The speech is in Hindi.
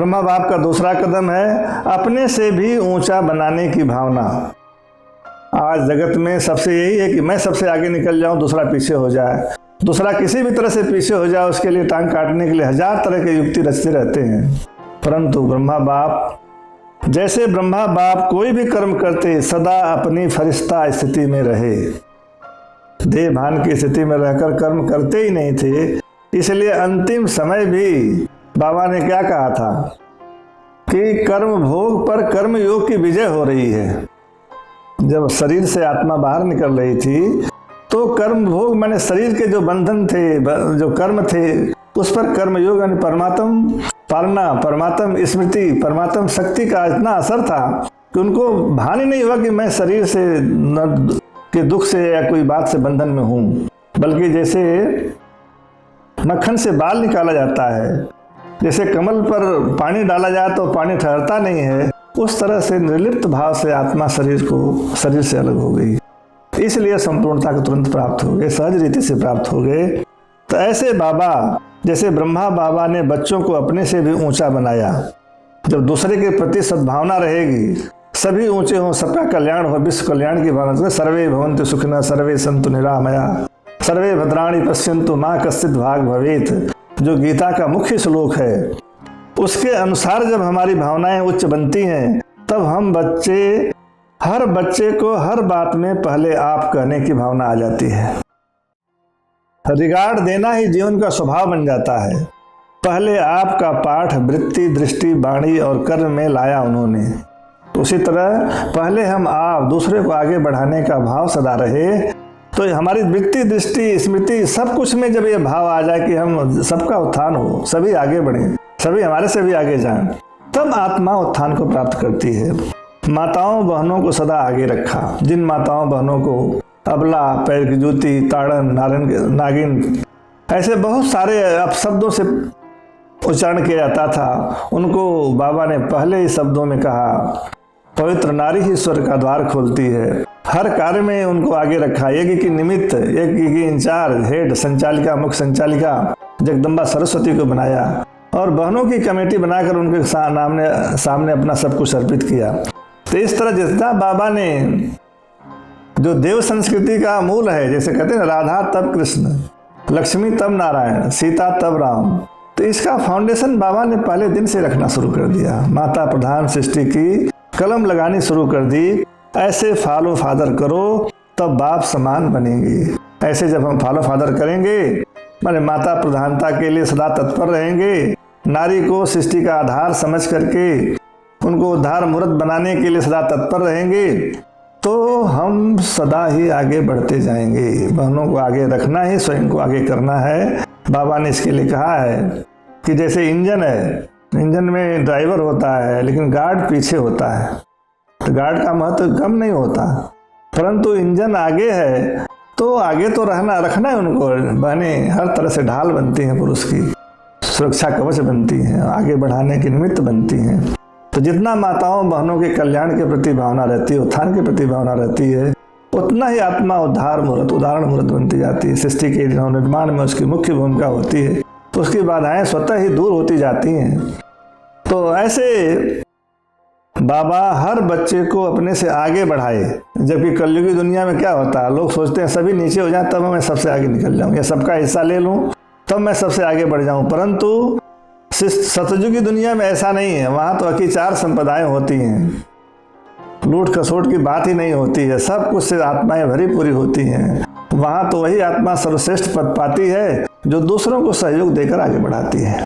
ब्रह्मा बाप का दूसरा कदम है अपने से भी ऊंचा बनाने की भावना। आज जगत में सबसे यही है कि मैं सबसे आगे निकल जाऊं, दूसरा पीछे हो जाए, दूसरा किसी भी तरह से पीछे हो जाए, उसके लिए टांग काटने के लिए हजार तरह के युक्ति रचते रहते हैं। परंतु ब्रह्मा बाप जैसे ब्रह्मा बाप कोई भी कर्म करते सदा अपनी फरिश्ता स्थिति में रहे, देह भान की स्थिति में रहकर कर्म करते ही नहीं थे। इसलिए अंतिम समय भी बाबा ने क्या कहा था कि कर्म भोग पर कर्म योग की विजय हो रही है। जब शरीर से आत्मा बाहर निकल रही थी तो कर्म भोग माने शरीर के जो बंधन थे, जो कर्म थे, उस पर कर्म योग यानी परमात्म पालना, परमात्म स्मृति, परमात्म शक्ति का इतना असर था कि उनको भान ही नहीं हुआ कि मैं शरीर से के दुख से या कोई बात से बंधन में हूँ। बल्कि जैसे मक्खन से बाल निकाला जाता है, जैसे कमल पर पानी डाला जाए तो पानी ठहरता नहीं है, उस तरह से निर्लिप्त भाव से आत्मा शरीर से अलग हो गई। इसलिए संपूर्णता को तुरंत प्राप्त हो गए, सहज रीति से प्राप्त हो गए। तो ऐसे बाबा, जैसे ब्रह्मा बाबा ने बच्चों को अपने से भी ऊंचा बनाया, जब दूसरे के प्रति सद्भावना रहेगी, सभी ऊंचे हों, सबका कल्याण हो, विश्व कल्याण की भावना, सर्वे भवन्तु सुखिनः सर्वे सन्तु निरामया सर्वे भद्राणि पश्यन्तु मा कश्चित् भाग भवेत्, जो गीता का मुख्य श्लोक है, उसके अनुसार जब हमारी भावनाएं उच्च बनती हैं, तब हम हर बच्चे को हर बात में पहले आप कहने की भावना आ जाती है। रिगार्ड देना ही जीवन का स्वभाव बन जाता है। पहले आपका पाठ वृत्ति, दृष्टि, वाणी और कर्म में लाया उन्होंने, तो उसी तरह पहले हम आप दूसरे को आगे बढ़ाने का भाव सदा रहे, तो हमारी वृत्ति, दृष्टि, स्मृति सब कुछ में जब ये भाव आ जाए कि हम सबका उत्थान हो, सभी आगे बढ़ें, सभी हमारे से भी आगे जाएं, तब आत्मा उत्थान को प्राप्त करती है। माताओं बहनों को सदा आगे रखा। जिन माताओं बहनों को अबला, पैर की जूती, ताड़न, नागिन, ऐसे बहुत सारे अपशब्दों से उच्चारण किया जाता था, उनको बाबा ने पहले ही शब्दों में कहा, पवित्र नारी ही स्वर्ग का द्वार खोलती है। हर कार्य में उनको आगे रखा। यज्ञ की निमित्त, यज्ञ की इंचार्ज, हेड, संचालिका, मुख्य संचालिका जगदम्बा सरस्वती को बनाया और बहनों की कमेटी बनाकर उनके सामने अपना सब कुछ अर्पित किया। तो इस तरह जितना बाबा ने जो देव संस्कृति का मूल है, जैसे कहते हैं राधा तब कृष्ण, लक्ष्मी तब नारायण, सीता तब राम, तो इसका फाउंडेशन बाबा ने पहले दिन से रखना शुरू कर दिया। माता प्रधान सृष्टि की कलम लगानी शुरू कर दी। ऐसे फॉलो फादर करो तब बाप समान बनेंगे। ऐसे जब हम फॉलो फादर करेंगे, माने माता प्रधानता के लिए सदा तत्पर रहेंगे, नारी को सृष्टि का आधार समझ करके उनको उद्धार मूर्त बनाने के लिए सदा तत्पर रहेंगे, तो हम सदा ही आगे बढ़ते जाएंगे। बहनों को आगे रखना ही स्वयं को आगे करना है। बाबा ने इसके लिए कहा है कि जैसे इंजन है, इंजन में ड्राइवर होता है लेकिन गार्ड पीछे होता है, तो गार्ड का महत्व कम नहीं होता, परंतु इंजन आगे है तो आगे तो रखना है उनको। बहनें हर तरह से ढाल बनती हैं, पुरुष की सुरक्षा कवच बनती हैं, आगे बढ़ाने के निमित्त बनती हैं। तो जितना माताओं बहनों के कल्याण के प्रति भावना रहती है, उत्थान के प्रति भावना रहती है, उतना ही आत्मा उद्धार मूर्त, उदाहरण मूर्त बनती जाती है। सृष्टि के निर्माण में उसकी मुख्य भूमिका होती है, तो उसकी बाधाएं स्वतः ही दूर होती जाती हैं। तो ऐसे बाबा हर बच्चे को अपने से आगे बढ़ाए। जबकि कलयुगी दुनिया में क्या होता है, लोग सोचते हैं सभी नीचे हो जाए तब मैं सबसे आगे निकल जाऊं, या सबका हिस्सा ले लूं तब मैं सबसे आगे बढ़ जाऊं। परंतु सतयुगी दुनिया में ऐसा नहीं है। वहां तो अकिचार संपदाएं होती हैं, लूट खसोट की बात ही नहीं होती है, सब कुछ से आत्माएं भरी पूरी होती हैं। वहां तो वही आत्मा सर्वश्रेष्ठ पद पाती है जो दूसरों को सहयोग देकर आगे बढ़ाती है।